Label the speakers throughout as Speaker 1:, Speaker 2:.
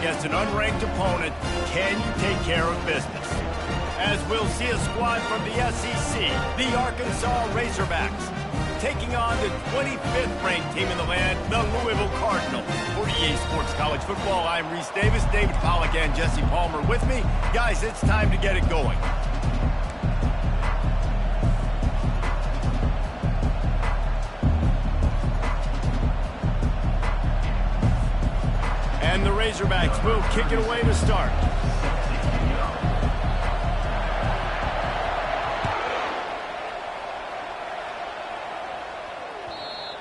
Speaker 1: against an unranked opponent, can you take care of business? As we'll see a squad from the SEC, the Arkansas Razorbacks, taking on the 25th ranked team in the land, the Louisville Cardinals. For EA Sports College Football, I'm Reese Davis, David Pollack, and Jesse Palmer with me. Guys, it's time to get it going. And the Razorbacks will kick it away to start.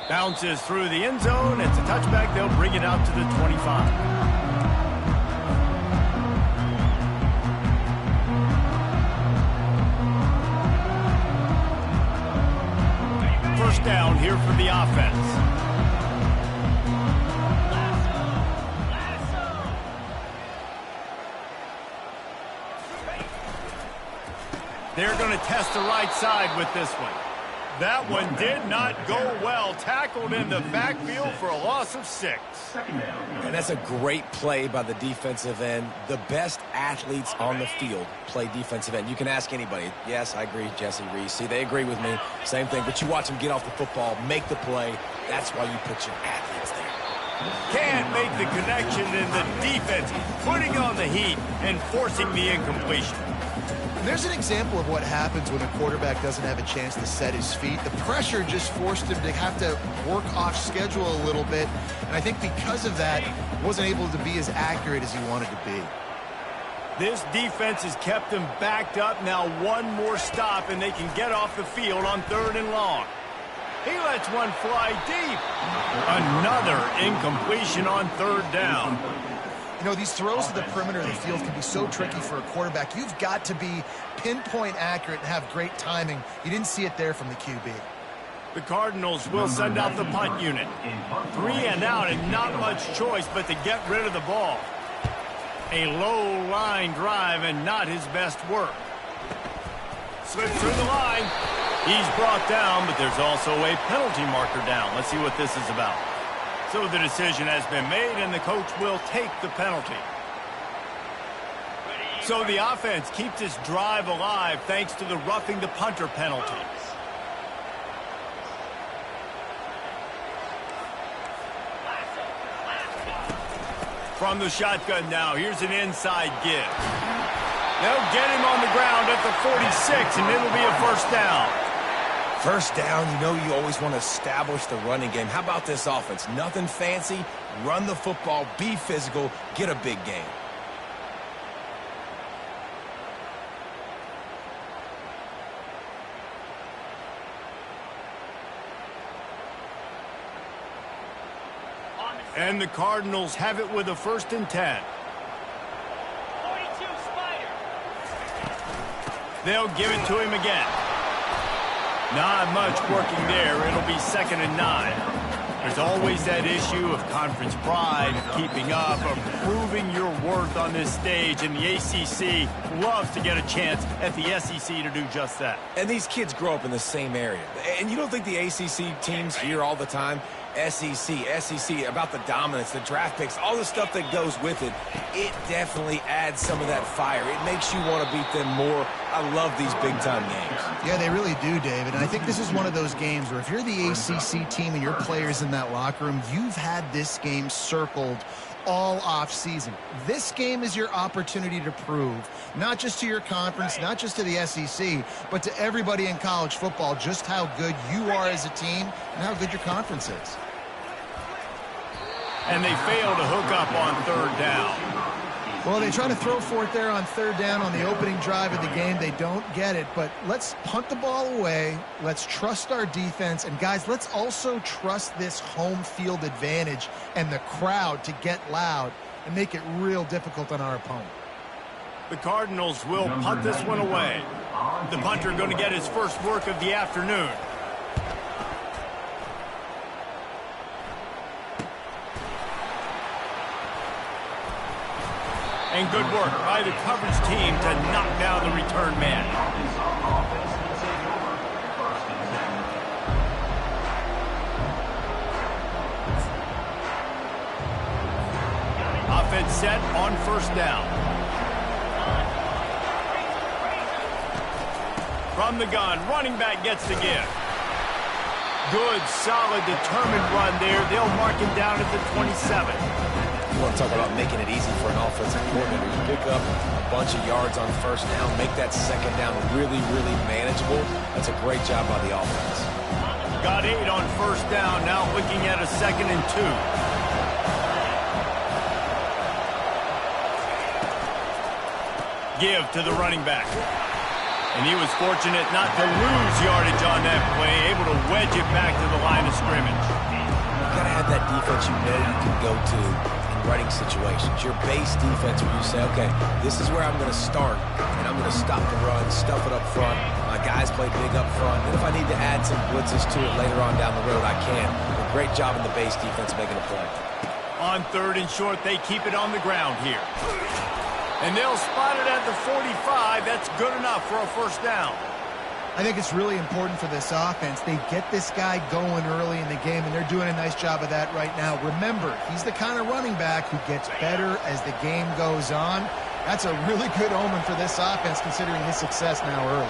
Speaker 1: Bounces through the end zone. It's a touchback. They'll bring it out to the 25. First down here for the offense. They're going to test the right side with this one. That one did not go well. Tackled in the backfield for a loss of 6.
Speaker 2: And that's a great play by the defensive end. The best athletes on the field play defensive end. You can ask anybody. Yes, I agree, Jesse, Reese. See, they agree with me. Same thing. But you watch them get off the football, make the play. That's why you put your athletes there.
Speaker 1: Can't make the connection in the defense, putting on the heat and forcing the incompletion.
Speaker 3: There's an example of what happens when a quarterback doesn't have a chance to set his feet. The pressure just forced him to have to work off schedule a little bit. And I think because of that, wasn't able to be as accurate as he wanted to be.
Speaker 1: This defense has kept them backed up. Now one more stop, and they can get off the field on 3rd and long. He lets one fly deep. Another incompletion on 3rd down.
Speaker 3: You know, these throws to the perimeter of the field can be so tricky for a quarterback. You've got to be pinpoint accurate and have great timing. You didn't see it there from the QB.
Speaker 1: The Cardinals will send out the punt unit. 3 and out, and not much choice but to get rid of the ball. A low line drive and not his best work. Slips through the line. He's brought down, but there's also a penalty marker down. Let's see what this is about. So the decision has been made, and the coach will take the penalty. So the offense keeps its drive alive thanks to the roughing the punter penalty. From the shotgun now, here's an inside give. They'll get him on the ground at the 46, and it'll be a first down.
Speaker 2: First down, you know you always want to establish the running game. How about this offense? Nothing fancy. Run the football, be physical, get a big gain.
Speaker 1: And the Cardinals have it with a 1st and 10.
Speaker 4: 42 Spider.
Speaker 1: They'll give it to him again. Not much working there. It'll be 2nd and 9. There's always that issue of conference pride, of keeping up, of proving your worth on this stage, and the ACC loves to get a chance at the SEC to do just that.
Speaker 2: And these kids grow up in the same area. And you don't think the ACC teams hear all the time, SEC, about the dominance, the draft picks, all the stuff that goes with it. It definitely adds some of that fire. It makes you want to beat them more. I love these big-time games.
Speaker 3: Yeah, they really do, David. And I think this is one of those games where if you're the ACC team and your players in that locker room, you've had this game circled all off-season. This game is your opportunity to prove, not just to your conference, not just to the SEC, but to everybody in college football, just how good you are as a team and how good your conference is.
Speaker 1: And they fail to hook up on 3rd down.
Speaker 3: Well, they try to throw for it there on 3rd down on the opening drive of the game. They don't get it, but let's punt the ball away. Let's trust our defense. And, guys, let's also trust this home field advantage and the crowd to get loud and make it real difficult on our opponent.
Speaker 1: The Cardinals will punt this one away. The punter going to get his first work of the afternoon. And good work by the coverage team to knock down the return man. It's set on first down. From the gun, running back gets the give. Good, solid, determined run there. They'll mark him down at the 27.
Speaker 2: You want to talk about making it easy for an offensive coordinator. You pick up a bunch of yards on first down, make that second down really, really manageable. That's a great job by the offense.
Speaker 1: Got 8 on first down, now looking at a 2nd and 2. Give to the running back. And he was fortunate not to lose yardage on that play, able to wedge it back to the line of scrimmage.
Speaker 2: You've got to have that defense you know you can go to in running situations. Your base defense where you say, okay, this is where I'm going to start, and I'm going to stop the run, stuff it up front. My guys play big up front. And if I need to add some blitzes to it later on down the road, I can. A great job in the base defense making a play.
Speaker 1: On 3rd and short, they keep it on the ground here. And they'll spot it at the 45. That's good enough for a first down.
Speaker 3: I think it's really important for this offense. They get this guy going early in the game, and they're doing a nice job of that right now. Remember, he's the kind of running back who gets better as the game goes on. That's a really good omen for this offense, considering his success now early.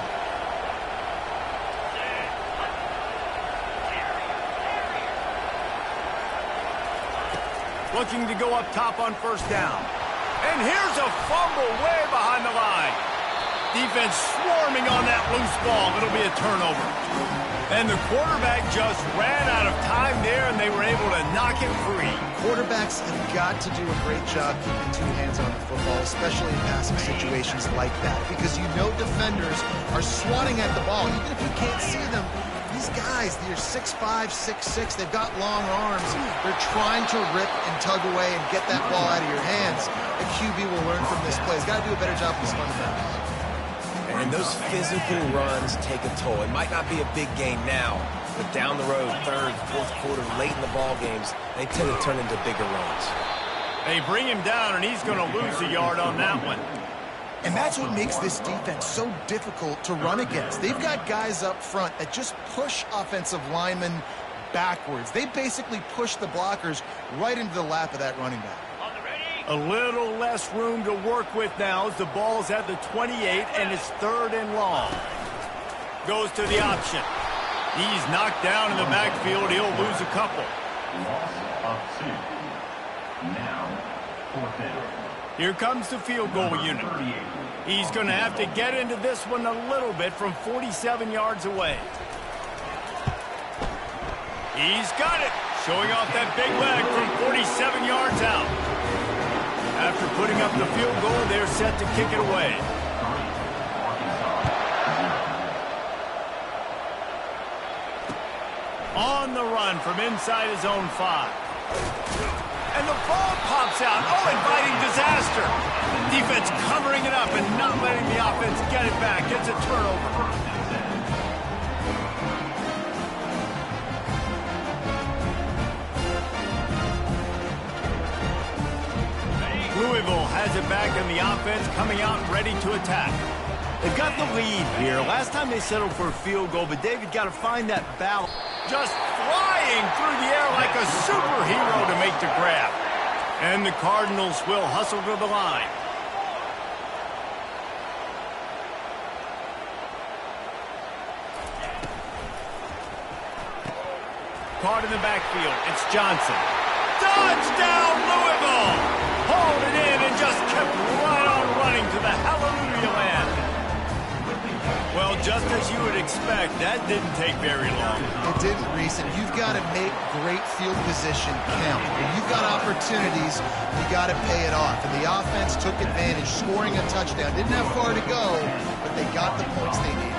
Speaker 1: Looking to go up top on first down. And here's a fumble way behind the line. Defense swarming on that loose ball. It'll be a turnover. And the quarterback just ran out of time there, and they were able to knock him free.
Speaker 3: Quarterbacks have got to do a great job keeping 2 hands on the football, especially in passing situations like that, because you know defenders are swatting at the ball. Even if you can't see them, these guys, they're 6'5", 6'6", they've got long arms. They're trying to rip and tug away and get that ball out of your hands. A QB will learn from this play. He's got to do a better job with his fundamentals.
Speaker 2: And those physical runs take a toll. It might not be a big game now, but down the road, 3rd, 4th quarter, late in the ball games, they tend to turn into bigger runs.
Speaker 1: They bring him down, and he's going to lose a yard on that one.
Speaker 3: And that's what makes this defense so difficult to run against. They've got guys up front that just push offensive linemen backwards. They basically push the blockers right into the lap of that running back.
Speaker 1: A little less room to work with now as the ball's at the 28, and it's 3rd and long. Goes to the option. He's knocked down in the backfield. He'll lose a couple.
Speaker 5: Loss of 2. Now, 4th down.
Speaker 1: Here comes the field goal unit. He's going to have to get into this one a little bit from 47 yards away. He's got it. Showing off that big leg from 47 yards out. After putting up the field goal, they're set to kick it away. On the run from inside his own 5. And the ball pops out. Oh, inviting disaster. Defense covering it up and not letting the offense get it back. It's a turnover. Louisville has it back, and the offense coming out ready to attack. They've got the lead here. Last time they settled for a field goal, but David got to find that balance. Just flying through the air like a superhero to make the grab. And the Cardinals will hustle to the line. Caught in the backfield. It's Johnson. Touchdown, Louisville! Hauled it in and just kept right on running to the hallelujah land. Well, just as you would expect, that didn't take very long.
Speaker 3: It didn't, Reese, and you've got to make great field position count. When you've got opportunities, you got to pay it off. And the offense took advantage, scoring a touchdown. Didn't have far to go, but they got the points they needed.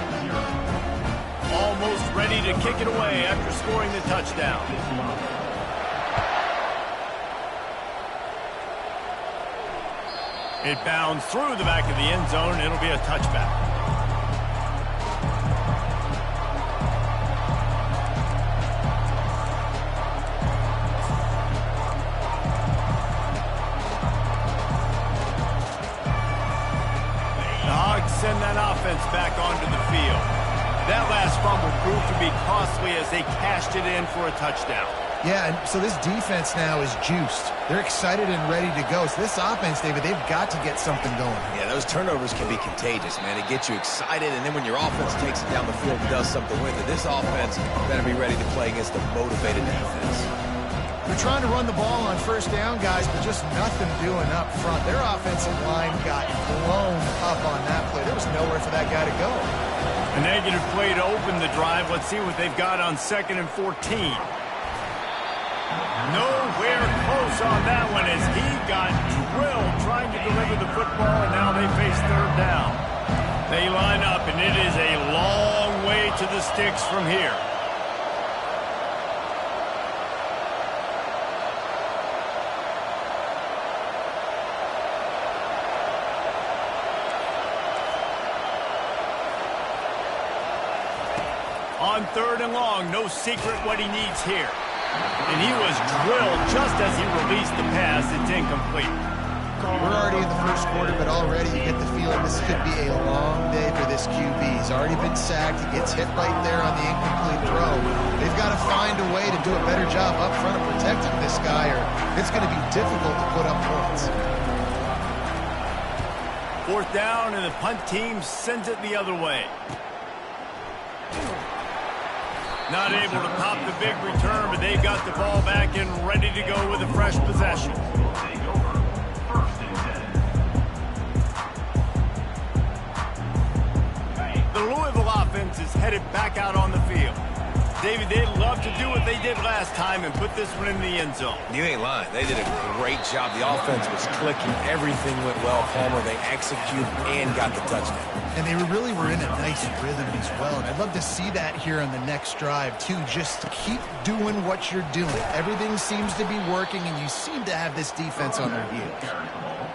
Speaker 1: Almost ready to kick it away after scoring the touchdown. It bounds through the back of the end zone, and it'll be a touchback. The Hogs send that offense back onto the field. That last fumble proved to be costly as they cashed it in for a touchdown.
Speaker 3: Yeah, and so this defense now is juiced. They're excited and ready to go. So this offense, David, they've got to get something going.
Speaker 2: Yeah, those turnovers can be contagious, man. It gets you excited, and then when your offense takes it down the field and does something with it, this offense better be ready to play against a motivated defense.
Speaker 3: They're trying to run the ball on first down, guys, but just nothing doing up front. Their offensive line got blown up on that play. There was nowhere for that guy to go.
Speaker 1: A negative play to open the drive. Let's see what they've got on 2nd and 14. Nowhere close on that one as he got drilled trying to deliver the football, and now they face 3rd down. They line up, and it is a long way to the sticks from here. On 3rd and long, no secret what he needs here. And he was drilled just as he released the pass. It's incomplete.
Speaker 3: We're already in the first quarter, but already you get the feeling this could be a long day for this QB. He's already been sacked. He gets hit right there on the incomplete throw. They've got to find a way to do a better job up front of protecting this guy, or it's going to be difficult to put up points.
Speaker 1: 4th down, and the punt team sends it the other way. Not able to pop the big return, but they've got the ball back and ready to go with a fresh possession. The Louisville offense is headed back out on the field. David, they'd love to do what they did last time and put this one in the end zone.
Speaker 2: You ain't lying. They did a great job. The offense was clicking. Everything went well. Palmer, they executed and got the touchdown.
Speaker 3: And they really were in a nice rhythm as well. And I'd love to see that here on the next drive, too. Just keep doing what you're doing. Everything seems to be working, and you seem to have this defense on their heels.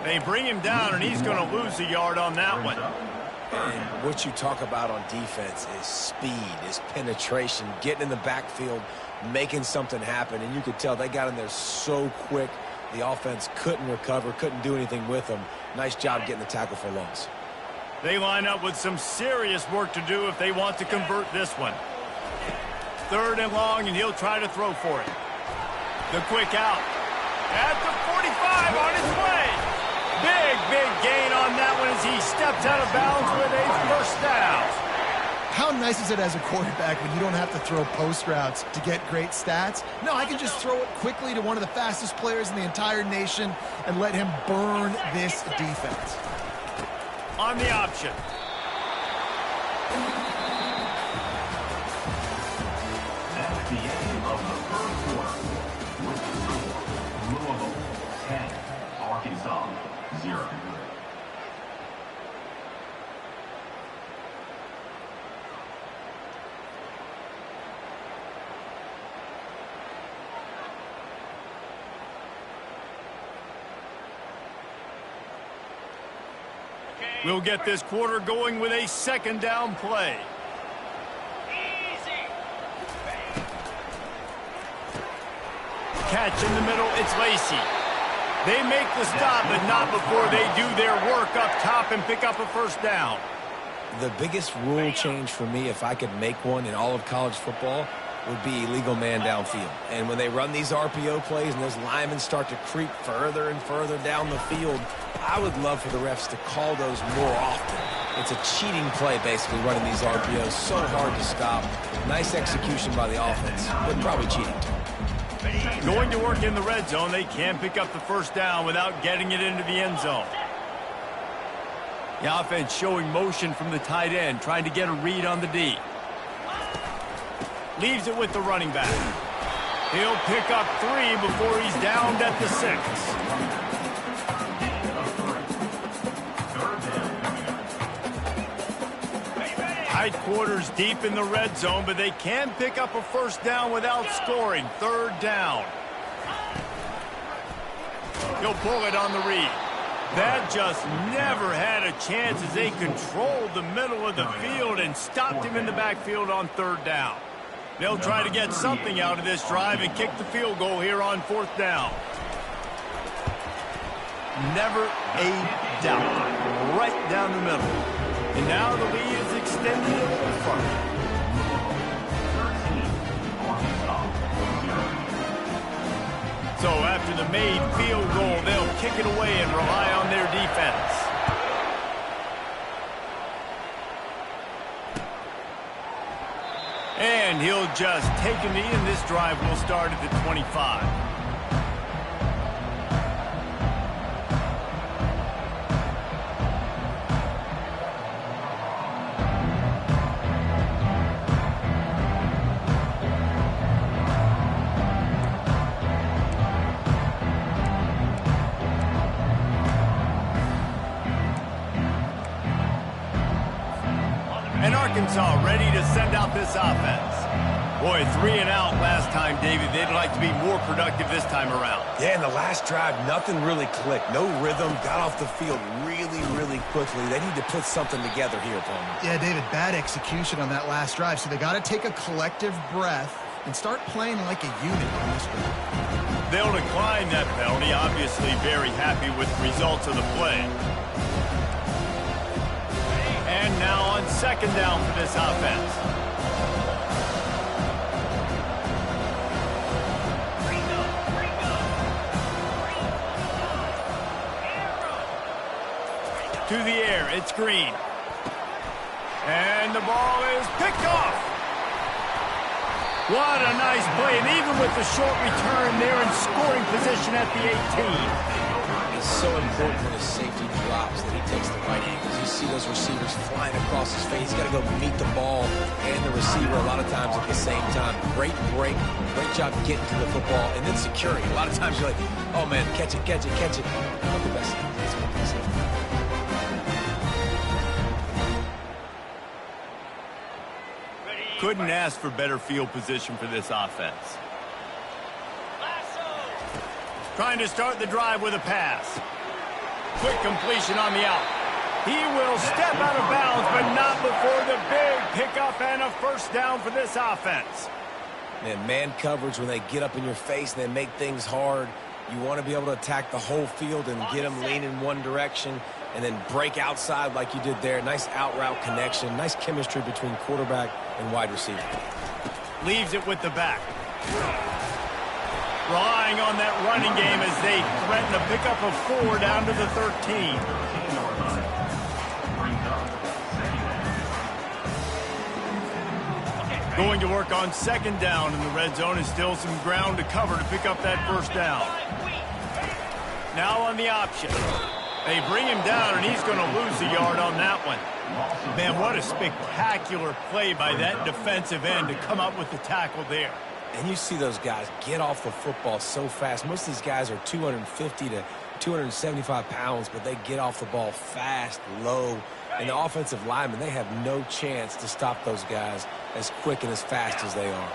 Speaker 1: They bring him down, and he's going to lose a yard on that one.
Speaker 2: And what you talk about on defense is speed, is penetration, getting in the backfield, making something happen. And you could tell they got in there so quick. The offense couldn't recover, couldn't do anything with them. Nice job getting the tackle for loss.
Speaker 1: They line up with some serious work to do if they want to convert this one. 3rd and long, and he'll try to throw for it. The quick out. At the 45 on his way. Big gain on that one as he steps out of bounds with a 1st down.
Speaker 3: How nice is it as a quarterback when you don't have to throw post routes to get great stats? No, I can just throw it quickly to one of the fastest players in the entire nation and let him burn this defense.
Speaker 1: On the option.
Speaker 5: That's the end of the 1st quarter. With the score, Louisville 10, Arkansas 0.
Speaker 1: We'll get this quarter going with a 2nd down play. Catch in the middle, it's Lacey. They make the stop, but not before they do their work up top and pick up a 1st down.
Speaker 2: The biggest rule change for me, if I could make one in all of college football, would be illegal man downfield. And when they run these RPO plays and those linemen start to creep further and further down the field, I would love for the refs to call those more often. It's a cheating play, basically, running these RPOs. So hard to stop. Nice execution by the offense, but probably cheating too.
Speaker 1: Going to work in the red zone, they can pick up the 1st down without getting it into the end zone. The offense showing motion from the tight end, trying to get a read on the D. Leaves it with the running back. He'll pick up 3 before he's downed at the 6. Tight quarters deep in the red zone, but they can pick up a 1st down without scoring. 3rd down. He'll pull it on the read. That just never had a chance as they controlled the middle of the field and stopped him in the backfield on 3rd down. They'll try to get something out of this drive and kick the field goal here on 4th down. Never a doubt. Right down the middle. And now the lead is extended a little further.
Speaker 5: 13, Arkansas 0.
Speaker 1: the made field goal, they'll kick it away and rely on their defense. And he'll just take a knee, and this drive will start at the 25. And Arkansas ready to send out this offense. Boy, 3 and out last time, David. They'd like to be more productive this time around.
Speaker 2: Yeah, in the last drive, nothing really clicked. No rhythm, got off the field really quickly. They need to put something together here, opponent.
Speaker 3: Yeah, David, bad execution on that last drive, so they got to take a collective breath and start playing like a unit on this one.
Speaker 1: They'll decline that penalty, obviously very happy with the results of the play. And now on second down for this offense. To the air, it's Green. And the ball is picked off. What a nice play, and even with the short return, they're in scoring position at the 18.
Speaker 2: It's so important when his safety drops that he takes the right angles. You see those receivers flying across his face. He's got to go meet the ball and the receiver a lot of times at the same time. Great break, great job getting to the football, and then security. A lot of times you're like, oh man, catch it. Not the best thing. That's what they say.
Speaker 1: Couldn't ask for better field position for this offense. Trying to start the drive with a pass. Quick completion on the out. He will step out of bounds, but not before the big pickup and a first down for this offense.
Speaker 2: Man coverage, when they get up in your face and they make things hard, you want to be able to attack the whole field and get them leaning one direction and then break outside like you did there. Nice out route connection, nice chemistry between quarterback and wide receiver.
Speaker 1: Leaves it with the back. Relying on that running game as they threaten a pickup of 4 down to the 13. Going to work on second down in the red zone, and still some ground to cover to pick up that first down. Now on the option. They bring him down, and he's going to lose a yard on that one. Man, what a spectacular play by that defensive end to come up with the tackle there.
Speaker 2: And you see those guys get off the football so fast. Most of these guys are 250 to 275 pounds, but they get off the ball fast, low. And the offensive linemen, they have no chance to stop those guys as quick and as fast as they are.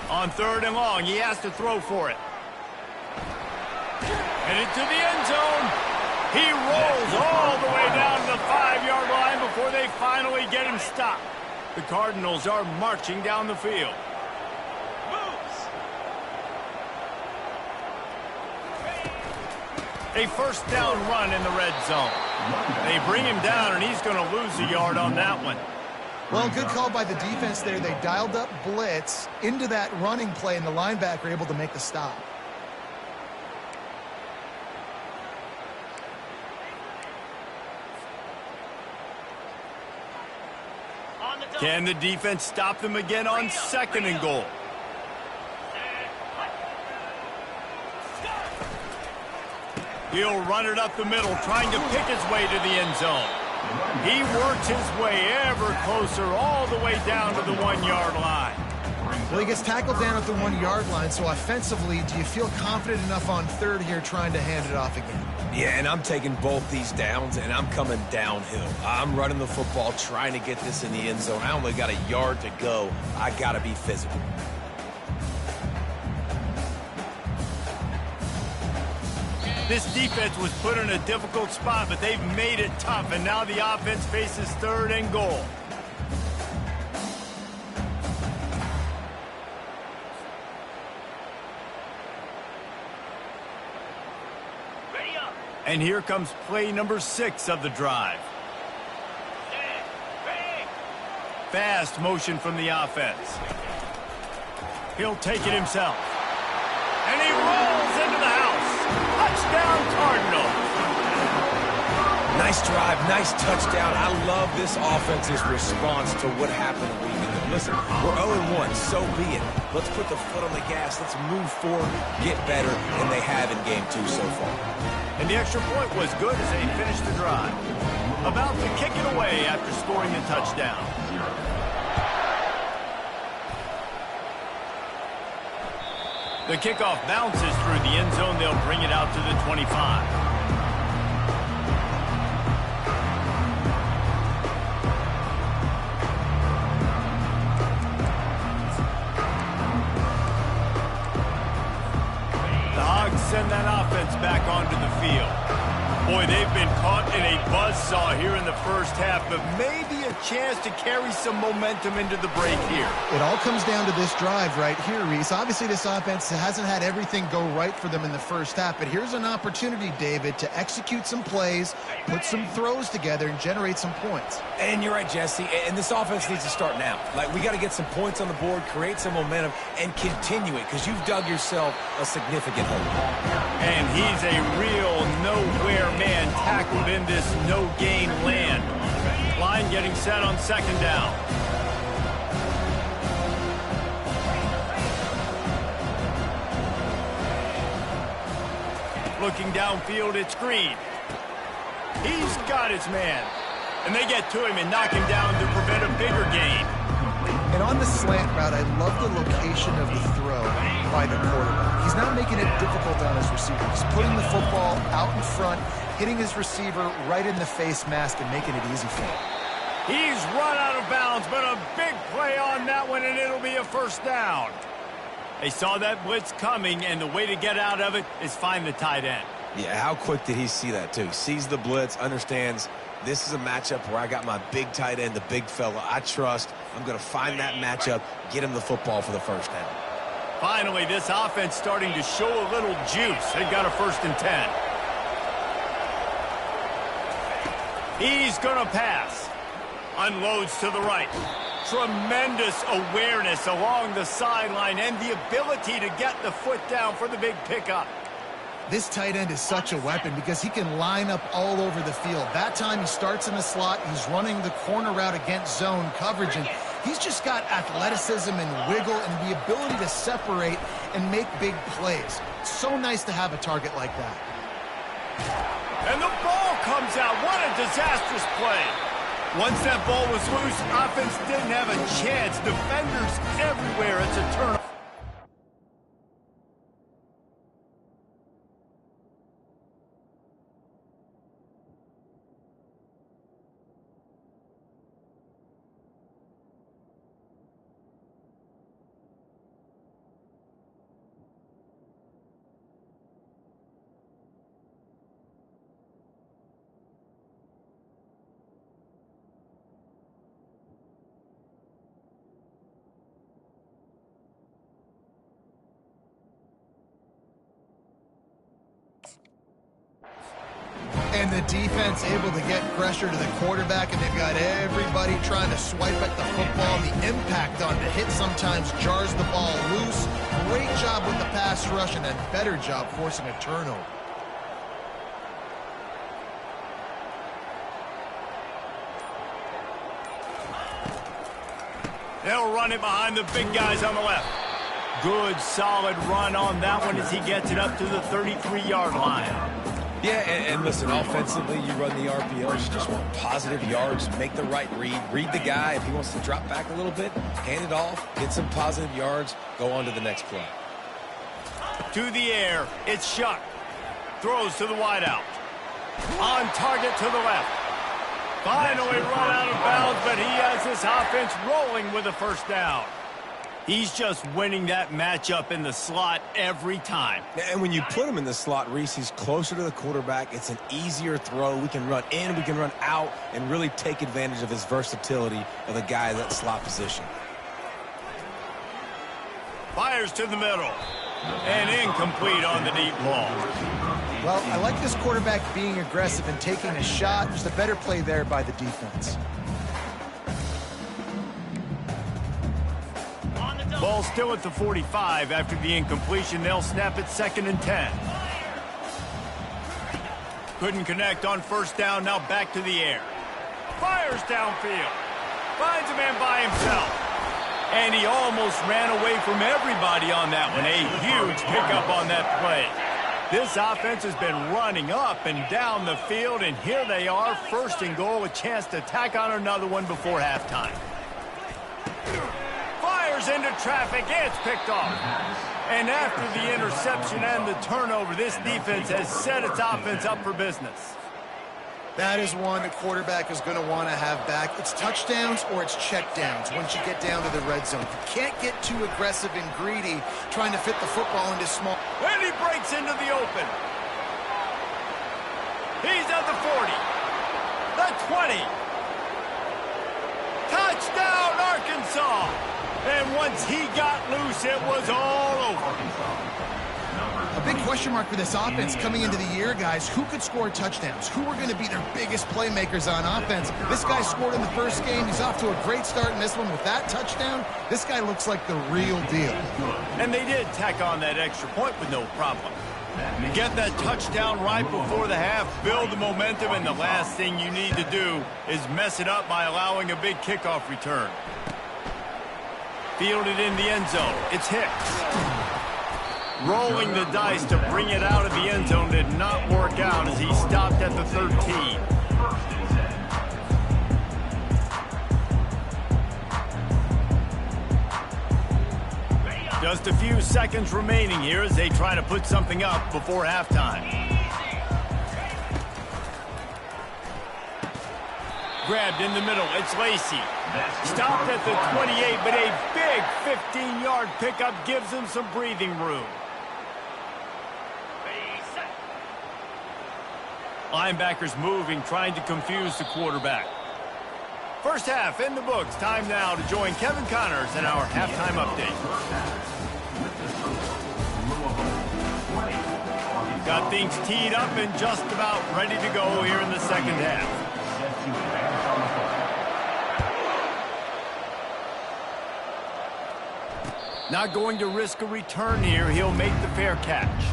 Speaker 1: On third and long, he has to throw for it. Headed to the end zone. He rolls all the way down to the 5-yard line before they finally get him stopped. The Cardinals are marching down the field. A first down run in the red zone. They bring him down, and he's going to lose a yard on that one.
Speaker 3: Well, good call by the defense there. They dialed up blitz into that running play, and the linebacker able to make the stop.
Speaker 1: Can the defense stop them again on second and goal? He'll run it up the middle, trying to pick his way to the end zone. He works his way ever closer all the way down to the 1-yard line.
Speaker 3: Well, he gets tackled down at the 1-yard line, so offensively, do you feel confident enough on third here trying to hand it off again?
Speaker 2: Yeah, and I'm taking both these downs, and I'm coming downhill. I'm running the football, trying to get this in the end zone. I only got a yard to go. I got to be physical.
Speaker 1: This defense was put in a difficult spot, but they've made it tough, and now the offense faces third and goal. And here comes play number 6 of the drive. Fast motion from the offense. He'll take it himself. And he Touchdown, Cardinals.
Speaker 2: Nice drive, nice touchdown. I love this offense's response to what happened a week ago. Listen, we're 0-1, so be it. Let's put the foot on the gas. Let's move forward, get better than they have in game 2 so far.
Speaker 1: And the extra point was good as they finished the drive. About to kick it away after scoring the touchdown. The kickoff bounces through the end zone. They'll bring it out to the 25. Send that offense back onto the field. Boy, they've been caught in a buzzsaw here in the first half, but maybe a chance to carry some momentum into the break here.
Speaker 3: It all comes down to this drive right here, Reese. Obviously, this offense hasn't had everything go right for them in the first half, but here's an opportunity, David, to execute some plays, put some throws together, and generate some points.
Speaker 2: And you're right, Jesse, and this offense needs to start now. Like, we got to get some points on the board, create some momentum, and continue it, because you've dug yourself a significant hole.
Speaker 1: And he's a real nowhere man tackled in this no-gain land. Line getting set on second down. Looking downfield, it's Green. He's got his man. And they get to him and knock him down to prevent a bigger gain.
Speaker 3: And on the slant route, I love the location of the throw by the quarterback. He's not making it difficult on his receiver. He's putting the football out in front, hitting his receiver right in the face mask and making it easy for him.
Speaker 1: He's run out of bounds, but a big play on that one, and it'll be a first down. They saw that blitz coming, and the way to get out of it is find the tight end.
Speaker 2: Yeah, how quick did he see that, too? Sees the blitz, understands this is a matchup where I got my big tight end, the big fella I trust. I'm going to find that matchup, get him the football for the first down.
Speaker 1: Finally, this offense starting to show a little juice. They've got a 1st and 10. He's going to pass. Unloads to the right. Tremendous awareness along the sideline and the ability to get the foot down for the big pickup.
Speaker 3: This tight end is such a weapon because he can line up all over the field. That time he starts in the slot. He's running the corner route against zone coverage, and he's just got athleticism and wiggle and the ability to separate and make big plays. It's so nice to have a target like that.
Speaker 1: And the ball comes out. What a disastrous play. Once that ball was loose, offense didn't have a chance. Defenders everywhere. It's a turnover.
Speaker 3: And the defense able to get pressure to the quarterback, and they've got everybody trying to swipe at the football. The impact on the hit sometimes jars the ball loose. Great job with the pass rush and a better job forcing a turnover.
Speaker 1: They'll run it behind the big guys on the left. Good, solid run on that one as he gets it up to the 33-yard line.
Speaker 2: Yeah, and listen, offensively, you run the RPOs, you just want positive yards, make the right read the guy. If he wants to drop back a little bit, hand it off, get some positive yards, go on to the next play.
Speaker 1: To the air, it's Shuck. Throws to the wideout. On target to the left. Finally run out of bounds, but he has this offense rolling with a first down. He's just winning that matchup in the slot every time.
Speaker 2: And when you put him in the slot, Reese, he's closer to the quarterback. It's an easier throw. We can run in, we can run out, and really take advantage of his versatility of the guy in that slot position.
Speaker 1: Fires to the middle. And incomplete on the deep ball.
Speaker 3: Well, I like this quarterback being aggressive and taking a shot. Just a better play there by the defense.
Speaker 1: Ball still at the 45 after the incompletion. They'll snap it 2nd and 10. Couldn't connect on first down, now back to the air. Fires downfield. Finds a man by himself. And he almost ran away from everybody on that one. A huge pickup on that play. This offense has been running up and down the field, and here they are, first and goal, a chance to tack on another one before halftime. Fires into traffic, it's picked off. And after the interception and the turnover, this defense has set its offense up for business.
Speaker 3: That is one the quarterback is going to want to have back. It's touchdowns or it's checkdowns once you get down to the red zone. You can't get too aggressive and greedy trying to fit the football into small.
Speaker 1: And he breaks into the open. He's at the 40. The 20. Touchdown, Arkansas. And once he got loose, it was all over.
Speaker 3: A big question mark for this offense coming into the year, guys. Who could score touchdowns? Who are going to be their biggest playmakers on offense? This guy scored in the first game. He's off to a great start in this one with that touchdown. This guy looks like the real deal.
Speaker 1: And they did tack on that extra point with no problem. Get that touchdown right before the half, build the momentum, and the last thing you need to do is mess it up by allowing a big kickoff return. Fielded in the end zone. It's Hicks. Rolling the dice to bring it out of the end zone did not work out as he stopped at the 13. Just a few seconds remaining here as they try to put something up before halftime. Grabbed in the middle, it's Lacey. Stopped at the 28, but a big 15-yard pickup gives him some breathing room. Linebackers moving, trying to confuse the quarterback. First half in the books. Time now to join Kevin Connors in our halftime update. Got things teed up and just about ready to go here in the second half. Not going to risk a return here. He'll make the fair catch.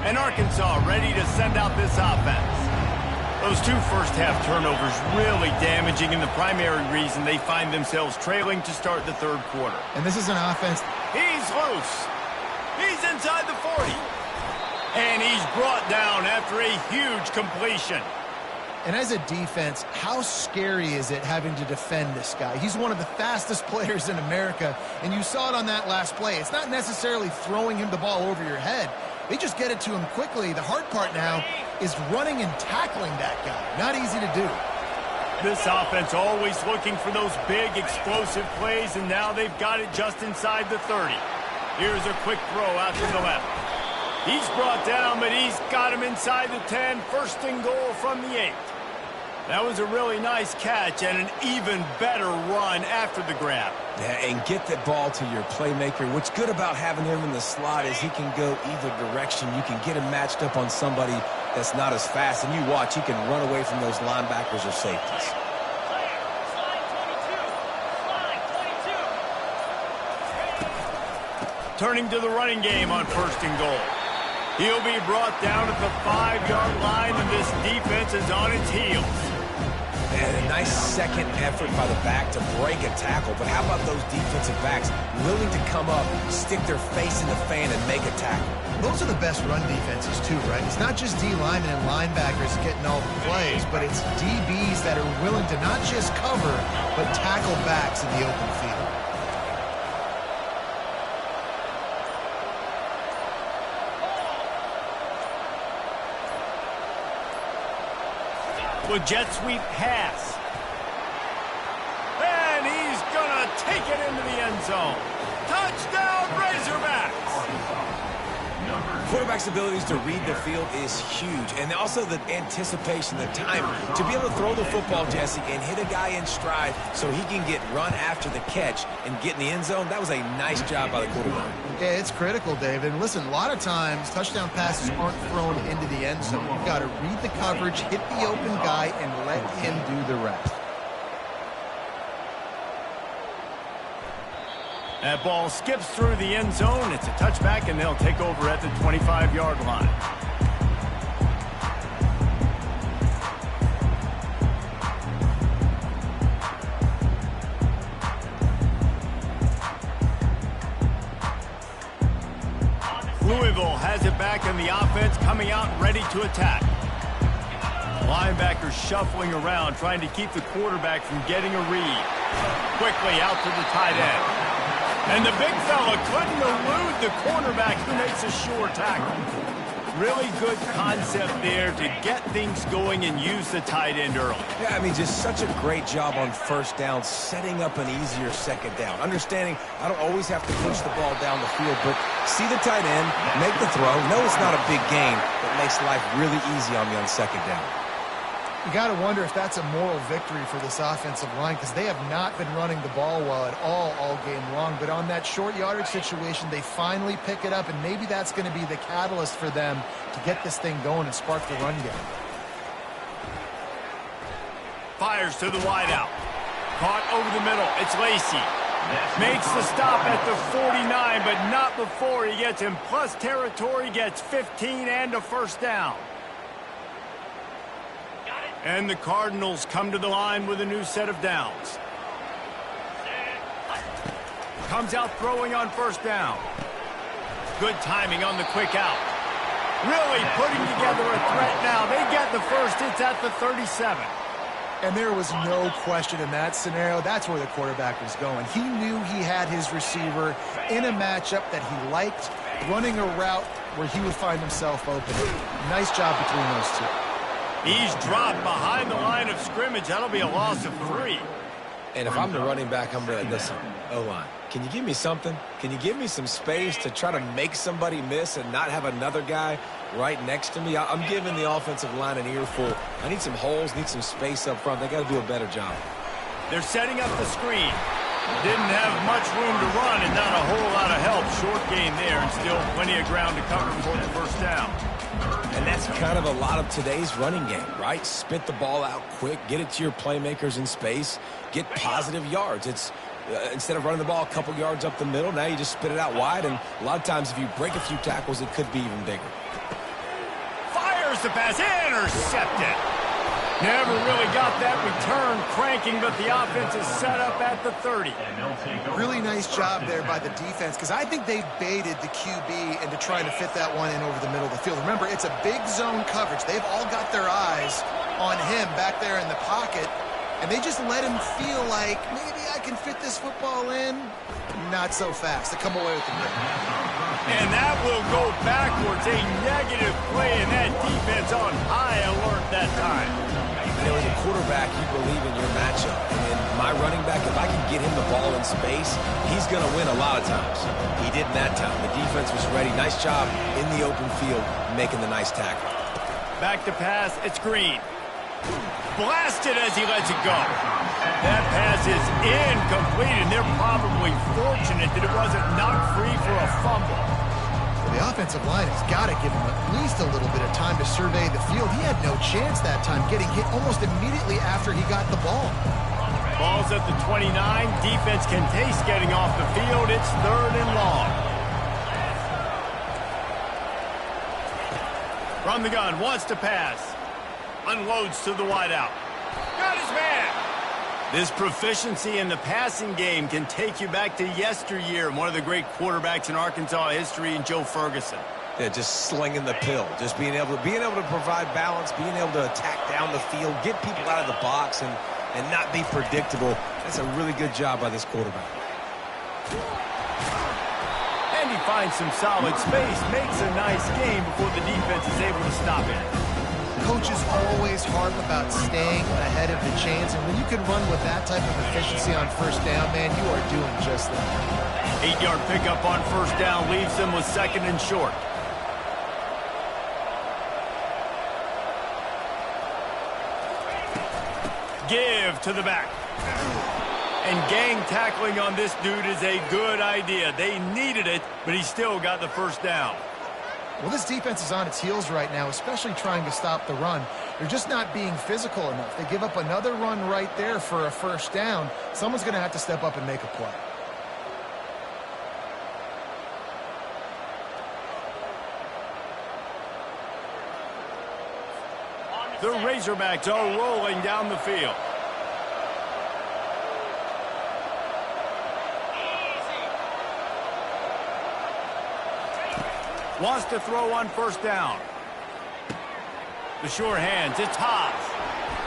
Speaker 1: And Arkansas ready to send out this offense. Those two first-half turnovers really damaging, and the primary reason they find themselves trailing to start the third quarter.
Speaker 3: And this is an offense.
Speaker 1: He's loose. He's inside the 40. And he's brought down after a huge completion.
Speaker 3: And as a defense, how scary is it having to defend this guy? He's one of the fastest players in America, and you saw it on that last play. It's not necessarily throwing him the ball over your head. They just get it to him quickly. The hard part now is running and tackling that guy. Not easy to do.
Speaker 1: This offense always looking for those big, explosive plays, and now they've got it just inside the 30. Here's a quick throw out to the left. He's brought down, but he's got him inside the 10. First and goal from the 8. That was a really nice catch and an even better run after the grab.
Speaker 2: Yeah, and get the ball to your playmaker. What's good about having him in the slot is he can go either direction. You can get him matched up on somebody that's not as fast, and you watch, he can run away from those linebackers or safeties.
Speaker 1: Turning to the running game on first and goal. He'll be brought down at the 5-yard line, and this defense is on its heels.
Speaker 2: And a nice second effort by the back to break a tackle. But how about those defensive backs willing to come up, stick their face in the fan, and make a tackle?
Speaker 3: Those are the best run defenses too, right? It's not just D linemen and linebackers getting all the plays, but it's DBs that are willing to not just cover, but tackle backs in the open field.
Speaker 1: With jet sweep pass. And he's going to take it into the end zone. Touchdown, Razorbacks!
Speaker 2: Quarterback's abilities to read the field is huge. And also the anticipation, the time to be able to throw the football, Jesse, and hit a guy in stride so he can get run after the catch and get in the end zone. That was a nice job by the quarterback.
Speaker 3: Yeah, it's critical, David. And listen, a lot of times touchdown passes aren't thrown into the end zone. You've got to read the coverage, hit the open guy, and let him do the rest.
Speaker 1: That ball skips through the end zone. It's a touchback, and they'll take over at the 25-yard line. Louisville has it back in the offense, coming out ready to attack. Linebackers shuffling around, trying to keep the quarterback from getting a read. Quickly out to the tight end. And the big fella couldn't elude the cornerback, who makes a sure tackle. Really good concept there to get things going and use the tight end early.
Speaker 2: Yeah, I mean, just such a great job on first down, setting up an easier second down. Understanding I don't always have to push the ball down the field, but see the tight end, make the throw. No, it's not a big gain, but makes life really easy on me on second down.
Speaker 3: You got to wonder if that's a moral victory for this offensive line, because they have not been running the ball well at all game long. But on that short yardage situation, they finally pick it up, and maybe that's going to be the catalyst for them to get this thing going and spark the run game.
Speaker 1: Fires to the wideout. Caught over the middle. It's Lacey. Makes the stop at the 49, but not before he gets in plus territory, gets 15 and a first down. And the Cardinals come to the line with a new set of downs. Comes out throwing on first down. Good timing on the quick out. Really putting together a threat now. They get the first. It's at the 37.
Speaker 3: And there was no question in that scenario. That's where the quarterback was going. He knew he had his receiver in a matchup that he liked, running a route where he would find himself open. Nice job between those two.
Speaker 1: He's dropped behind the line of scrimmage. That'll be a loss of 3.
Speaker 2: And if I'm the running back, I'm really, listen, O-line, can you give me something? Can you give me some space to try to make somebody miss and not have another guy right next to me? I'm giving the offensive line an earful. I need some holes, need some space up front. They got to do a better job.
Speaker 1: They're setting up the screen. Didn't have much room to run and not a whole lot of help. Short gain there, and still plenty of ground to cover for the first down.
Speaker 2: And that's kind of a lot of today's running game, right? Spit the ball out quick, get it to your playmakers in space, get positive yards. It's instead of running the ball a couple yards up the middle, now you just spit it out wide, and a lot of times if you break a few tackles, it could be even bigger.
Speaker 1: Fires the pass, intercepted. Never really got that return cranking, but the offense is set up at the 30.
Speaker 3: Really nice job there by the defense, because I think they baited the QB into trying to fit that one in over the middle of the field. Remember, it's a big zone coverage. They've all got their eyes on him back there in the pocket, and they just let him feel like, maybe I can fit this football in. Not so fast. They come away with the pick.
Speaker 1: And that will go backwards. A negative play, and that defense on high alert that time.
Speaker 2: You know, as a quarterback, you believe in your matchup. And in my running back, if I can get him the ball in space, he's going to win a lot of times. He didn't that time. The defense was ready. Nice job in the open field, making the nice tackle.
Speaker 1: Back to pass. It's Green. Blasted as he lets it go. That pass is incomplete, and they're probably fortunate that it wasn't knocked free for a fumble.
Speaker 3: The offensive line has got to give him at least a little bit of time to survey the field. He had no chance that time, getting hit almost immediately after he got the ball.
Speaker 1: Ball's at the 29. Defense can taste getting off the field. It's 3rd and long. From the gun, wants to pass. Unloads to the wideout. Got his man. This proficiency in the passing game can take you back to yesteryear. One of the great quarterbacks in Arkansas history, in Joe Ferguson.
Speaker 2: Yeah, just slinging the pill, just being able to provide balance, being able to attack down the field, get people out of the box, and not be predictable. That's a really good job by this quarterback.
Speaker 1: And he finds some solid space, makes a nice game before the defense is able to stop it.
Speaker 3: Coaches always harp about staying ahead of the chains, and when you can run with that type of efficiency on first down, man, you are doing just that.
Speaker 1: 8-yard pickup on first down leaves them with 2nd and short. Give to the back. And gang tackling on this dude is a good idea. They needed it, but he still got the first down.
Speaker 3: Well, this defense is on its heels right now, especially trying to stop the run. They're just not being physical enough. They give up another run right there for a first down. Someone's going to have to step up and make a play.
Speaker 1: The Razorbacks are rolling down the field. Wants to throw on first down. The sure hands, it's Haas.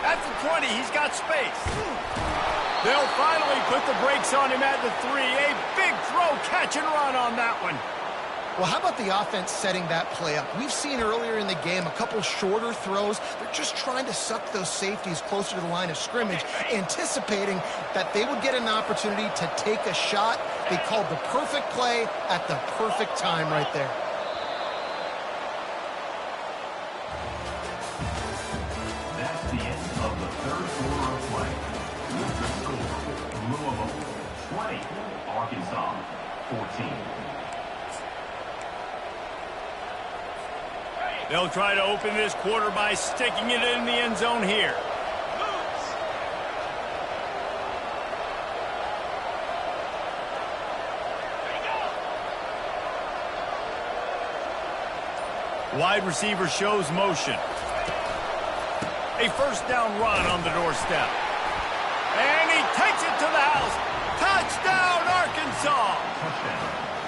Speaker 1: At the 20, he's got space. They'll finally put the brakes on him at the 3. A big throw, catch and run on that one.
Speaker 3: Well, how about the offense setting that play up? We've seen earlier in the game a couple shorter throws. They're just trying to suck those safeties closer to the line of scrimmage, anticipating that they would get an opportunity to take a shot. They called the perfect play at the perfect time right there.
Speaker 5: That's the end of the third quarter of play. With the score, Louisville 20, Arkansas 14.
Speaker 1: They'll try to open this quarter by sticking it in the end zone here. Wide receiver shows motion. A first down run on the doorstep. And he takes it to the house. Touchdown, Arkansas!
Speaker 5: Touchdown,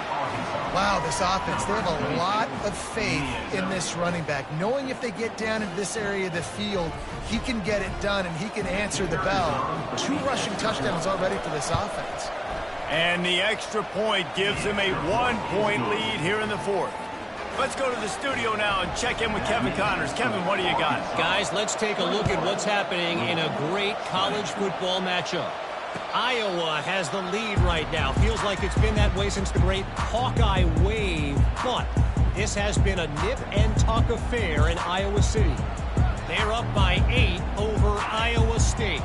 Speaker 5: Arkansas.
Speaker 3: Wow, this offense, they have a lot of faith in this running back, knowing if they get down into this area of the field, he can get it done and he can answer the bell. 2 rushing touchdowns already for this offense.
Speaker 1: And the extra point gives him a 1-point lead here in the fourth. Let's go to the studio now and check in with Kevin Connors. Kevin, what do you got?
Speaker 6: Guys, let's take a look at what's happening in a great college football matchup. Iowa has the lead right now. Feels like it's been that way since the great Hawkeye wave. But this has been a nip and tuck affair in Iowa City. They're up by 8 over Iowa State.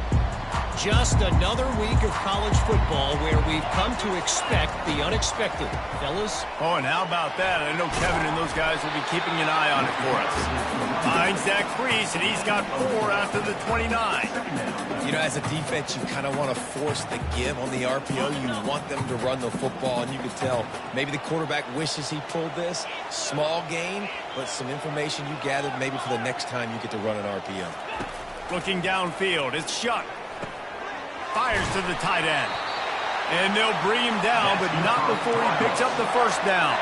Speaker 6: Just another week of college football where we've come to expect the unexpected. Fellas?
Speaker 1: Oh, and how about that? I know Kevin and those guys will be keeping an eye on it for us. Finds that crease, and he's got 4 after the 29.
Speaker 2: You know, as a defense, you kind of want to force the give on the RPO. You want them to run the football, and you can tell maybe the quarterback wishes he pulled this. Small gain, but some information you gathered maybe for the next time you get to run an RPO.
Speaker 1: Looking downfield, it's Shuck. Fires to the tight end. And they'll bring him down, but not before he picks up the first down.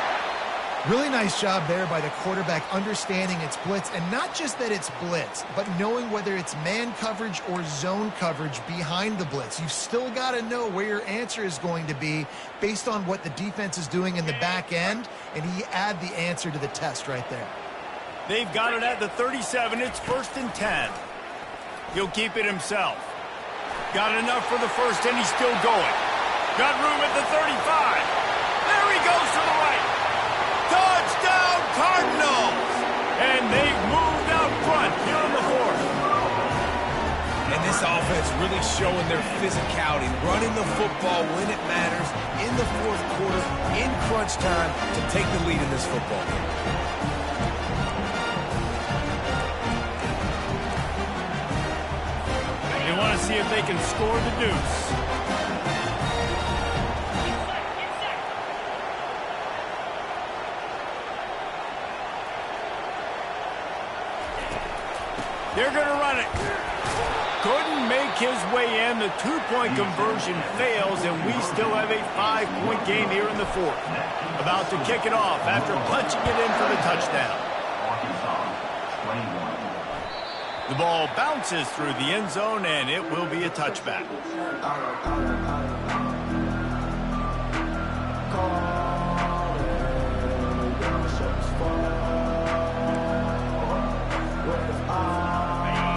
Speaker 3: Really nice job there by the quarterback understanding it's blitz, and not just that it's blitz, but knowing whether it's man coverage or zone coverage behind the blitz. You've still got to know where your answer is going to be based on what the defense is doing in the back end, and he add the answer to the test right there.
Speaker 1: They've got it at the 37. It's 1st and 10. He'll keep it himself. Got enough for the first, and he's still going. Got room at the 35. There he goes to the right. Touchdown, Cardinals! And they've moved out front here in the fourth.
Speaker 2: And this offense really showing their physicality, running the football when it matters, in the fourth quarter, in crunch time, to take the lead in this football game.
Speaker 1: They want to see if they can score the deuce. They're going to run it. Couldn't make his way in. The 2-point conversion fails, and we still have a 5-point game here in the fourth. About to kick it off after punching it in for the touchdown.
Speaker 5: Arkansas 21.
Speaker 1: The ball bounces through the end zone, and it will be a touchback.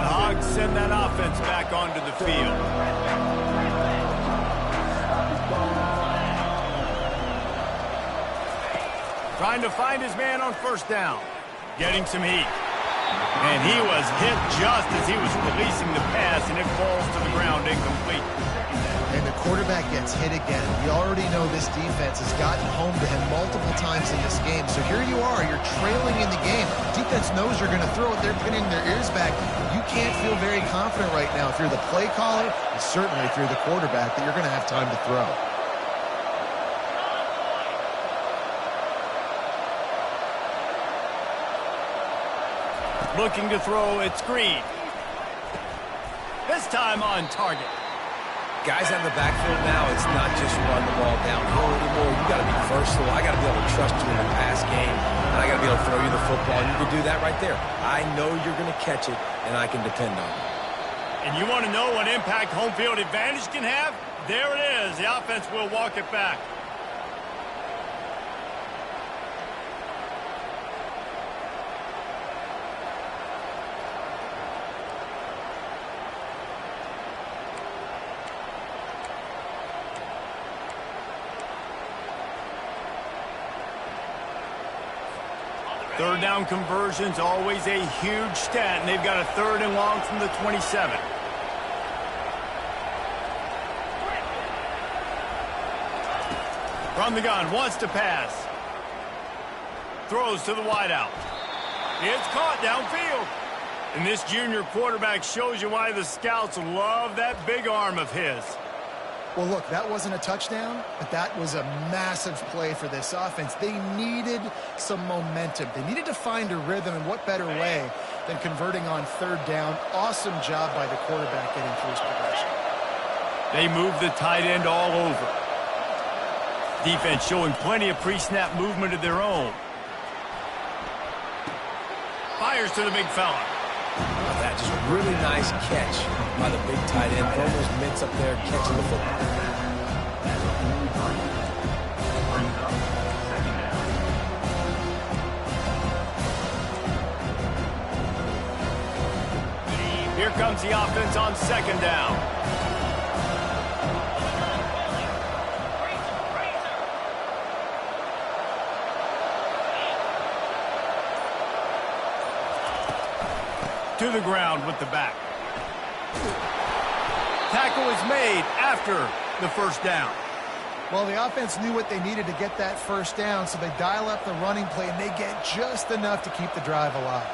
Speaker 1: The Hogs send that offense back onto the field. Trying to find his man on first down. Getting some heat. And he was hit just as he was releasing the pass, and it falls to the ground incomplete.
Speaker 3: And the quarterback gets hit again. You already know this defense has gotten home to him multiple times in this game. So here you are, you're trailing in the game. Defense knows you're going to throw it. They're pinning their ears back. You can't feel very confident right now through the play caller and certainly through the quarterback that you're going to have time to throw.
Speaker 1: Looking to throw, it's Green. This time on target.
Speaker 2: Guys on the backfield now, it's not just run the ball downhill anymore. You got to be versatile. I got to be able to trust you in the pass game, and I got to be able to throw you the football. And you can do that right there. I know you're going to catch it, and I can depend on it.
Speaker 1: And you want to know what impact home field advantage can have? There it is. The offense will walk it back. Third down conversion's always a huge stat, and they've got a 3rd and long from the 27. From the gun, wants to pass. Throws to the wideout. It's caught downfield. And this junior quarterback shows you why the scouts love that big arm of his.
Speaker 3: Well, look, that wasn't a touchdown, but that was a massive play for this offense. They needed some momentum. They needed to find a rhythm, and what better way than converting on 3rd down. Awesome job by the quarterback getting through his progression.
Speaker 1: They move the tight end all over. Defense showing plenty of pre-snap movement of their own. Fires to the big fella.
Speaker 2: That just really nice catch by the big tight end. Throw those mitts up there, catching the football.
Speaker 1: Here comes the offense on 2nd down. To the ground with the back. Tackle is made after the 1st down.
Speaker 3: Well, the offense knew what they needed to get that 1st down, so they dial up the running play, and they get just enough to keep the drive alive.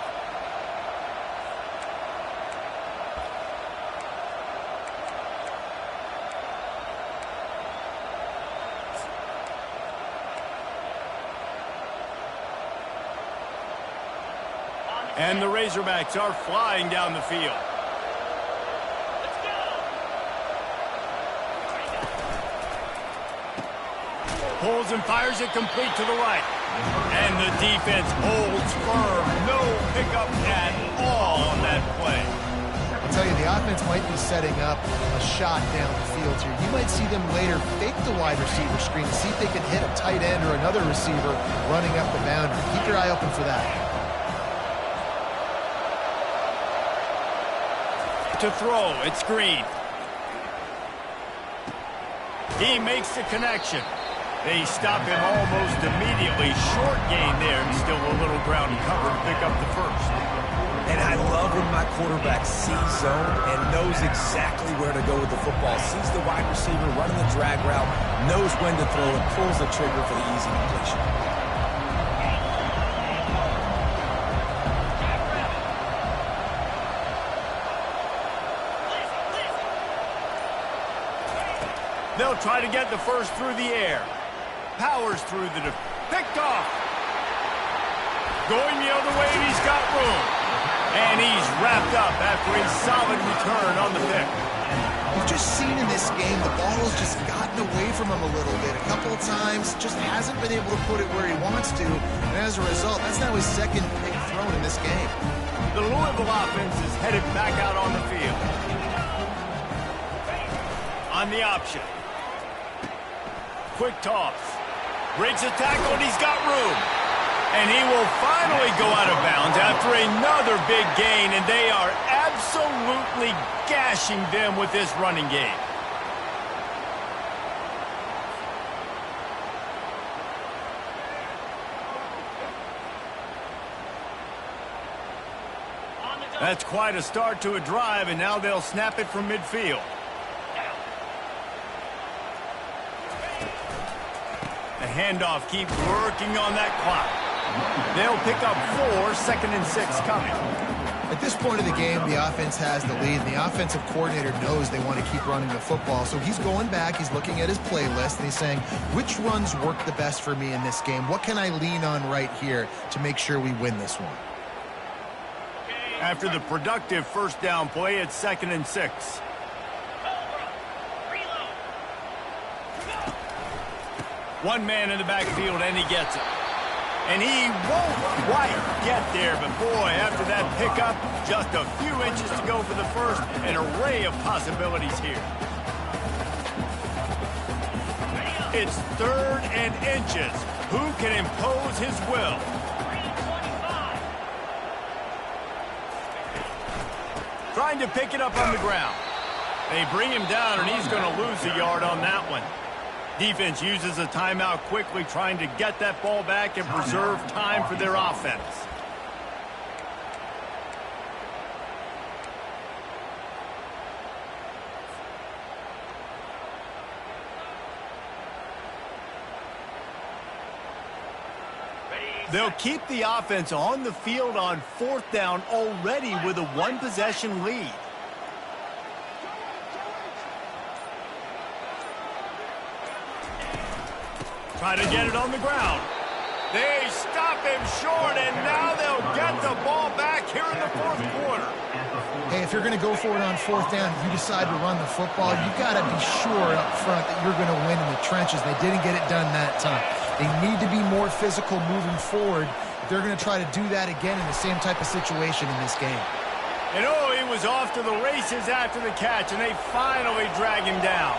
Speaker 1: And the Razorbacks are flying down the field.
Speaker 4: Let's go.
Speaker 1: Pulls and fires it complete to the right. And the defense holds firm. No pickup at all on that play.
Speaker 3: I'll tell you, the offense might be setting up a shot down the field here. You might see them later fake the wide receiver screen to see if they can hit a tight end or another receiver running up the boundary. Keep your eye open for that.
Speaker 1: To throw, it's Green. He makes the connection. They stop him almost immediately. Short gain there, and still a little ground cover to pick up the 1st.
Speaker 2: And I love when my quarterback sees zone and knows exactly where to go with the football. Sees the wide receiver running the drag route, knows when to throw it, pulls the trigger for the easy completion.
Speaker 1: They'll try to get the 1st through the air. Powers through the picked off. Going the other way, and he's got room. And he's wrapped up after a solid return on the pick.
Speaker 3: We've just seen in this game the ball has just gotten away from him a little bit. A couple of times, just hasn't been able to put it where he wants to. And as a result, that's now his 2nd pick thrown in this game.
Speaker 1: The Louisville offense is headed back out on the field. On the option. Quick toss. Breaks the tackle, and he's got room. And he will finally go out of bounds after another big gain, and they are absolutely gashing them with this running game. That's quite a start to a drive, and now they'll snap it from midfield. The handoff keeps working on that clock. They'll pick up 4, 2nd and 6 coming.
Speaker 3: At this point of the game, the offense has the lead, and the offensive coordinator knows they want to keep running the football. So he's going back, he's looking at his playlist, and he's saying, which runs work the best for me in this game? What can I lean on right here to make sure we win this one?
Speaker 1: After the productive first down play, it's 2nd and 6. One man in the backfield, and he gets it. And he won't quite get there, but boy, after that pickup, just a few inches to go for the first. An array of possibilities here. It's 3rd and inches. Who can impose his will? Trying to pick it up on the ground. They bring him down, and he's going to lose a yard on that one. Defense uses a timeout quickly, trying to get that ball back and preserve time for their offense. They'll keep the offense on the field on 4th down already with a one-possession lead. Try to get it on the ground. They stop him short, and now they'll get the ball back here in the 4th quarter.
Speaker 3: Hey, if you're going to go for it on 4th down, if you decide to run the football, you got to be sure up front that you're going to win in the trenches. They didn't get it done that time. They need to be more physical moving forward. They're going to try to do that again in the same type of situation in this game.
Speaker 1: And oh, he was off to the races after the catch, and they finally drag him down.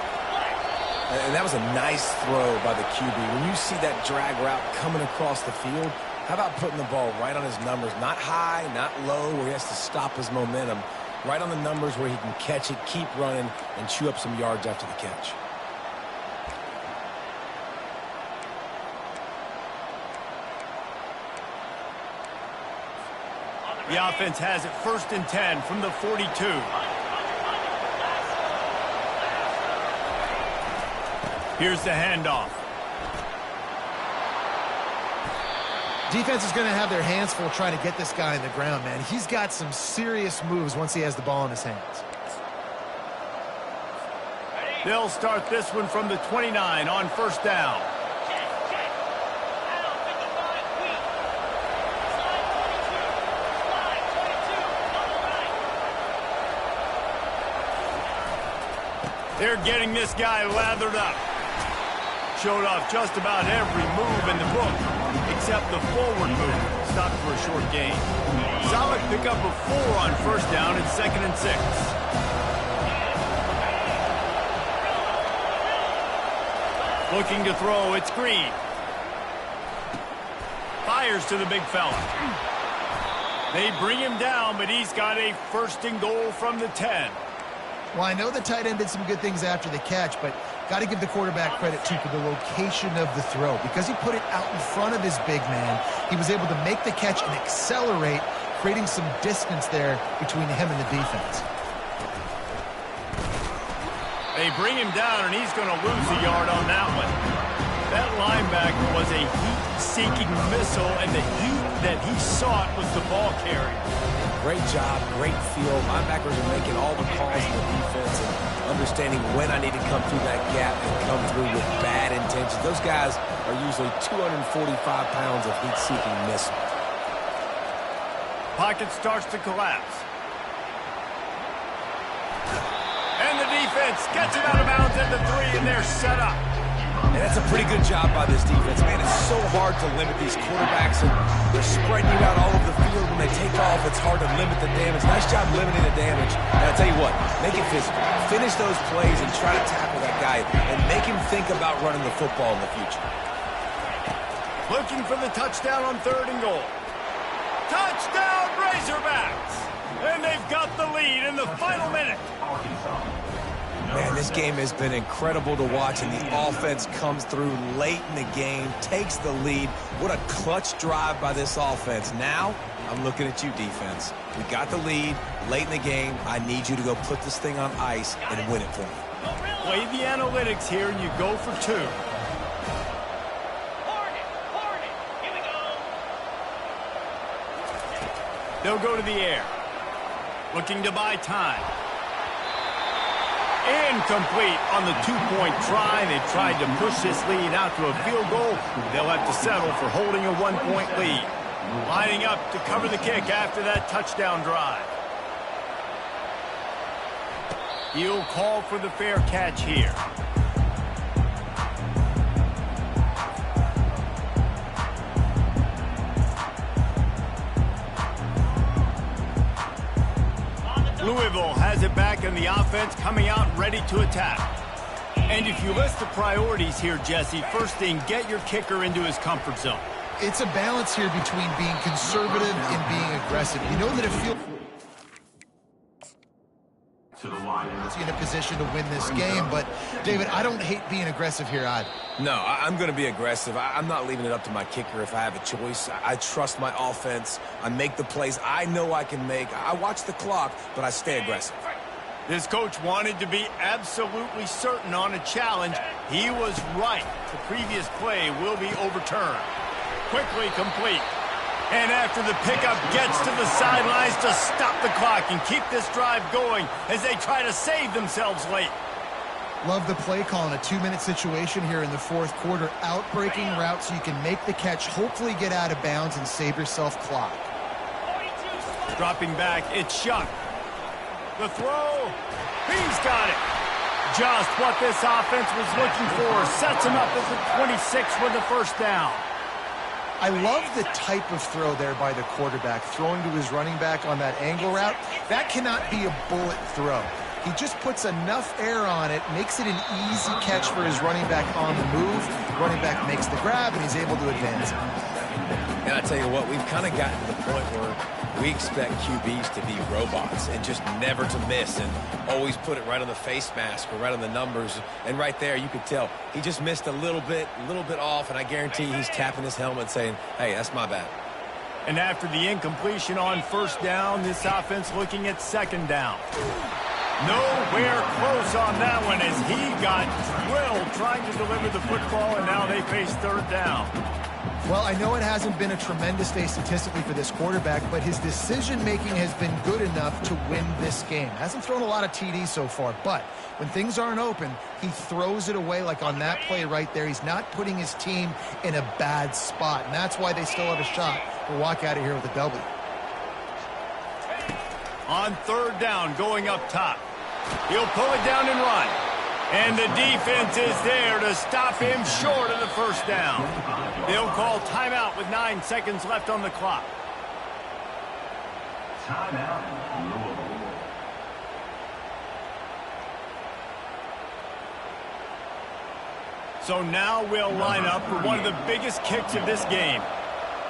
Speaker 2: And that was a nice throw by the QB. When you see that drag route coming across the field, how about putting the ball right on his numbers? Not high, not low, where he has to stop his momentum. Right on the numbers where he can catch it, keep running, and chew up some yards after the catch.
Speaker 1: The offense has it 1st and 10 from the 42. Here's the handoff.
Speaker 3: Defense is going to have their hands full trying to get this guy in the ground, man. He's got some serious moves once he has the ball in his hands.
Speaker 1: They'll start this one from the 29 on 1st down. They're getting this guy lathered up. Showed off just about every move in the book, except the forward move. Stopped for a short gain. Solid pickup of 4 on 1st down and 2nd and 6. Looking to throw, it's Green. Fires to the big fella. They bring him down, but he's got a 1st and goal from the 10.
Speaker 3: Well, I know the tight end did some good things after the catch, but got to give the quarterback credit, too, for the location of the throw. Because he put it out in front of his big man, he was able to make the catch and accelerate, creating some distance there between him and the defense.
Speaker 1: They bring him down, and he's going to lose a yard on that one. That linebacker was a heat-seeking missile, and the heat that he sought was the ball carrier.
Speaker 2: Great job, great feel. Linebackers are making all the calls in the defense and understanding when I need to come through that gap and come through with bad intentions. Those guys are usually 245 pounds of heat-seeking missile.
Speaker 1: Pocket starts to collapse. And the defense gets it out of bounds at the 3, and they're set up.
Speaker 2: And that's a pretty good job by this defense. Man, it's so hard to limit these quarterbacks, and they're spreading you out all over the field. When they take off, it's hard to limit the damage. Nice job limiting the damage. And I'll tell you what, make it physical. Finish those plays and try to tackle that guy and make him think about running the football in the future.
Speaker 1: Looking for the touchdown on 3rd and goal. Touchdown, Razorbacks! And they've got the lead in the final minute.
Speaker 2: Man, this game has been incredible to watch, and the offense comes through late in the game, takes the lead. What a clutch drive by this offense. Now, I'm looking at you, defense. We got the lead late in the game. I need you to go put this thing on ice and win it for me.
Speaker 1: Play the analytics here, and you go for 2.
Speaker 4: Here we go.
Speaker 1: They'll go to the air. Looking to buy time. Incomplete on the 2-point try. They tried to push this lead out to a field goal. They'll have to settle for holding a 1-point lead. Lining up to cover the kick after that touchdown drive. He'll call for the fair catch here. Louisville has it back in the offense, coming out ready to attack. And if you list the priorities here, Jesse, first thing, get your kicker into his comfort zone.
Speaker 3: It's a balance here between being conservative and being aggressive. You know that if you in a position to win this game, but David, I don't hate being aggressive here either.
Speaker 2: No, I'm going to be aggressive. I'm not leaving it up to my kicker if I have a choice. I trust my offense. I make the plays I know I can make. I watch the clock, but I stay aggressive.
Speaker 1: This coach wanted to be absolutely certain on a challenge. He was right. The previous play will be overturned. Quickly complete. And after the pickup, gets to the sidelines to stop the clock and keep this drive going as they try to save themselves late.
Speaker 3: Love the play call in a 2-minute situation here in the fourth quarter. Out-breaking route so you can make the catch, hopefully get out of bounds, and save yourself clock.
Speaker 1: Dropping back, it's Shuck. The throw, he's got it. Just what this offense was looking for. Sets him up at the 26 for the first down.
Speaker 3: I love the type of throw there by the quarterback, throwing to his running back on that angle route. That cannot be a bullet throw. He just puts enough air on it, makes it an easy catch for his running back on the move. Running back makes the grab, and he's able to advance it.
Speaker 2: And I tell you what, we've kind of gotten to the point where we expect QBs to be robots and just never to miss and always put it right on the face mask or right on the numbers. And right there, you could tell he just missed a little bit off, and I guarantee he's tapping his helmet saying, hey, that's my bad.
Speaker 1: And after the incompletion on first down, this offense looking at second down. Nowhere close on that one as he got drilled trying to deliver the football, and now they face third down.
Speaker 3: Well, I know it hasn't been a tremendous day statistically for this quarterback, but his decision-making has been good enough to win this game. Hasn't thrown a lot of TDs so far, but when things aren't open, he throws it away like on that play right there. He's not putting his team in a bad spot, and that's why they still have a shot to walk out of here with a W.
Speaker 1: On third down, going up top. He'll pull it down and run. And the defense is there to stop him short of the first down. They'll call timeout with 9 seconds left on the clock.
Speaker 5: Timeout, Louisville.
Speaker 1: So now we'll line up for one of the biggest kicks of this game.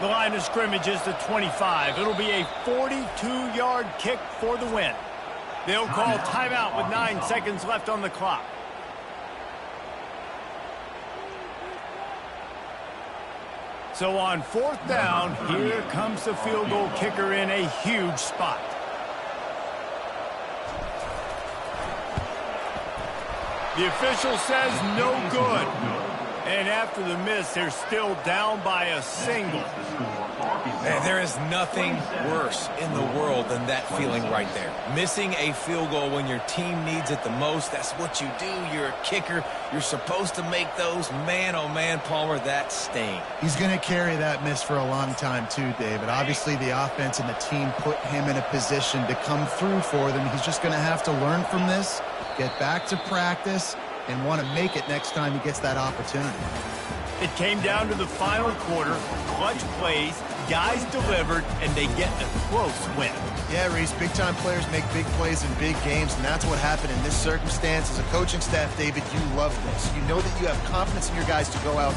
Speaker 1: The line of scrimmage is the 25. It'll be a 42-yard kick for the win. They'll call timeout with 9 seconds left on the clock. So on fourth down, here comes the field goal kicker in a huge spot. The official says no good. And after the miss, they're still down by a single.
Speaker 2: Man, there is nothing worse in the world than that feeling right there. Missing a field goal when your team needs it the most, that's what you do. You're a kicker. You're supposed to make those. Man, oh man, Palmer, that sting.
Speaker 3: He's going to carry that miss for a long time too, David. Obviously, the offense and the team put him in a position to come through for them. He's just going to have to learn from this, get back to practice, and want to make it next time he gets that opportunity.
Speaker 1: It came down to the final quarter, clutch plays, guys delivered, and they get a close win.
Speaker 3: Yeah, Reese, big-time players make big plays in big games, and that's what happened in this circumstance. As a coaching staff, David, you love this. You know that you have confidence in your guys to go out